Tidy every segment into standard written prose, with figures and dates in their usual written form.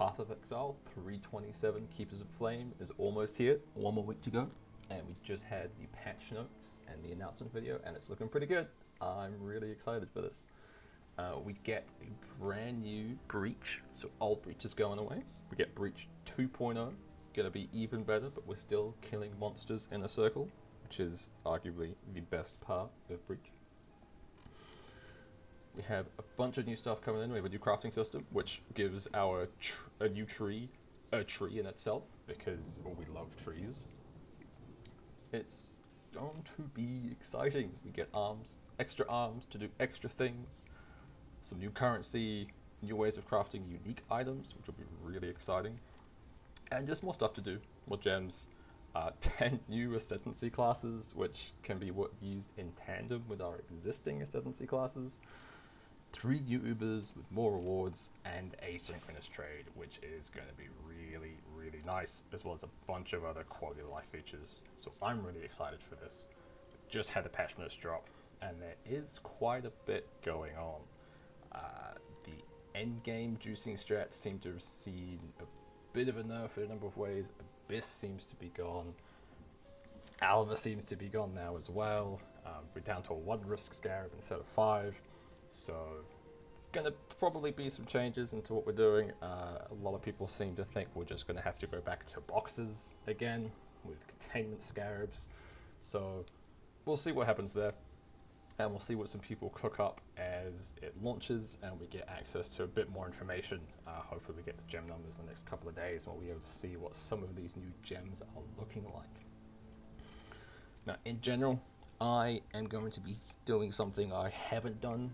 Path of Exile 327 Keepers of Flame is almost here. One more week to go. And we just had the patch notes and the announcement video, and it's looking pretty good. I'm really excited for this. We get a brand new Breach, so old Breach is going away. We get Breach 2.0, gonna be even better, but we're still killing monsters in a circle, which is arguably the best part of Breach. We have a bunch of new stuff coming in. We have a new crafting system, which gives our a new tree a tree in itself, because we love trees. It's going to be exciting. We get arms, extra arms to do extra things, some new currency, new ways of crafting unique items, which will be really exciting, and just more stuff to do, more gems, 10 new ascendancy classes, which can be used in tandem with our existing ascendancy classes, 3 new Ubers with more rewards, and asynchronous trade, which is going to be really, really nice, as well as a bunch of other quality of life features. So I'm really excited for this. Just had the patch notes drop, and there is quite a bit going on. The endgame juicing strats seem to have seen a bit of a nerf in a number of ways. Abyss seems to be gone. Alva seems to be gone now as well. We're down to a 1 risk scarab instead of 5. So it's going to probably be some changes into what we're doing. A lot of people seem to think we're just going to have to go back to boxes again with containment scarabs. So we'll see what happens there. And we'll see what some people cook up as it launches and we get access to a bit more information. Hopefully we get the gem numbers in the next couple of days and we'll be able to see what some of these new gems are looking like. Now, in general, I am going to be doing something I haven't done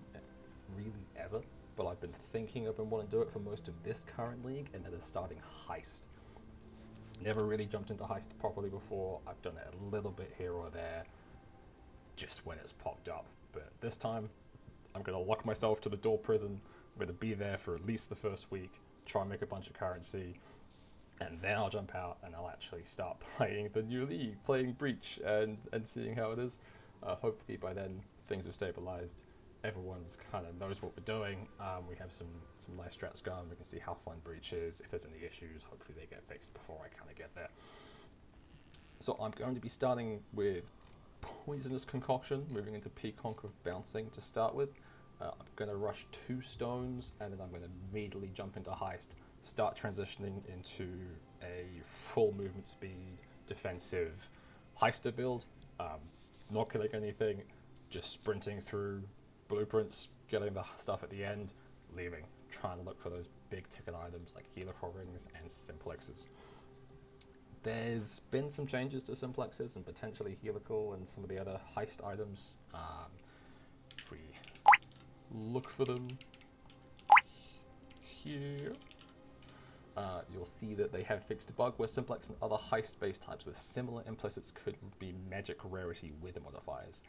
really ever, but I've been thinking I've been wanting to do it for most of this current league, and that is starting Heist. Never really jumped into Heist properly before. I've done it a little bit here or there, just when it's popped up. But this time, I'm going to lock myself to the door prison. I'm going to be there for at least the first week, try and make a bunch of currency, and then I'll jump out and I'll actually start playing the new league, playing Breach, and seeing how it is. Hopefully by then things have stabilized. Everyone's kind of knows what we're doing. We have some nice strats going. We can see how fun Breach is. If there's any issues, hopefully they get fixed before I kind of get there. So I'm going to be starting with Poisonous Concoction, moving into PConc of Bouncing to start with. I'm going to rush 2 stones, and then I'm going to immediately jump into Heist, start transitioning into a full movement speed, defensive heister build. Not killing anything, just sprinting through blueprints, getting the stuff at the end, leaving, trying to look for those big ticket items like helical rings and simplexes. There's been some changes to simplexes and potentially helical and some of the other heist items. If we look for them here, you'll see that they have fixed a bug where simplex and other heist-based types with similar implicits could be magic rarity with modifiers.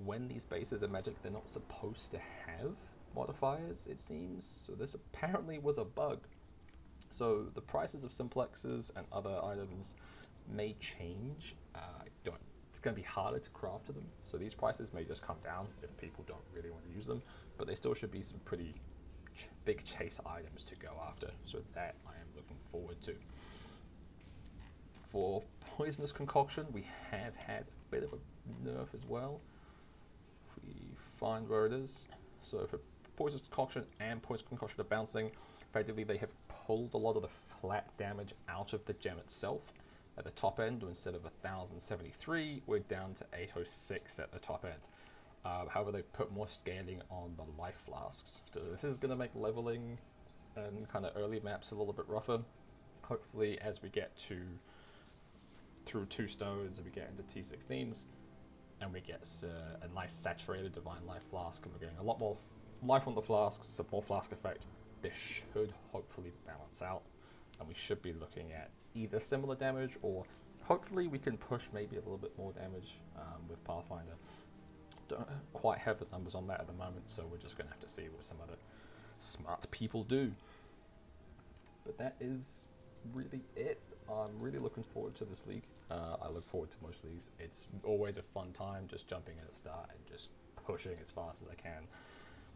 When these bases are magic, they're not supposed to have modifiers, it seems, so this apparently was a bug. So the prices of simplexes and other items may change. It's going to be harder to craft to them, so these prices may just come down if people don't really want to use them, but they still should be some pretty big chase items to go after, so that I am looking forward to. For Poisonous Concoction, we have had a bit of a nerf as well. If we find where it is. So for Poisonous Concoction and Poisonous Concoction of Bouncing, effectively they have pulled a lot of the flat damage out of the gem itself. At the top end, instead of 1073, we're down to 806 at the top end. However, they've put more scaling on the life flasks. So this is going to make leveling and kind of early maps a little bit rougher. Hopefully, as we get through 2 stones and we get into T16s, and we get a nice saturated divine life flask, and we're getting a lot more life on the flasks, some more flask effect, this should hopefully balance out, and we should be looking at either similar damage, or hopefully we can push maybe a little bit more damage with Pathfinder. Don't quite have the numbers on that at the moment, so we're just going to have to see what some other smart people do. But that is really it. I'm really looking forward to this league. I look forward to most leagues. It's always a fun time just jumping in at the start and just pushing as fast as I can,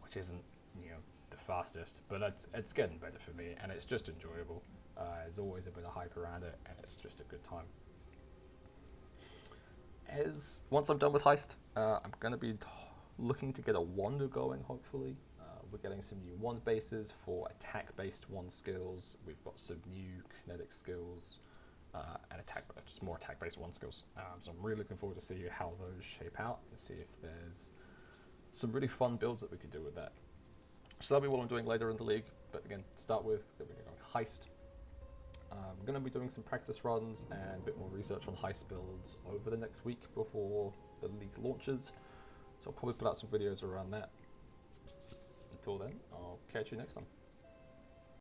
which isn't, the fastest, but it's getting better for me, and it's just enjoyable. There's always a bit of hype around it, and it's just a good time. Once I'm done with Heist, I'm going to be looking to get a Wander going, hopefully. We're getting some new wand bases for attack-based wand skills. We've got some new kinetic skills, and just more attack-based wand skills. So I'm really looking forward to see how those shape out and see if there's some really fun builds that we could do with that. So that'll be what I'm doing later in the league. But again, to start with, we're going to go Heist. I'm going to be doing some practice runs and a bit more research on Heist builds over the next week before the league launches. So I'll probably put out some videos around that. Until then, I'll catch you next time.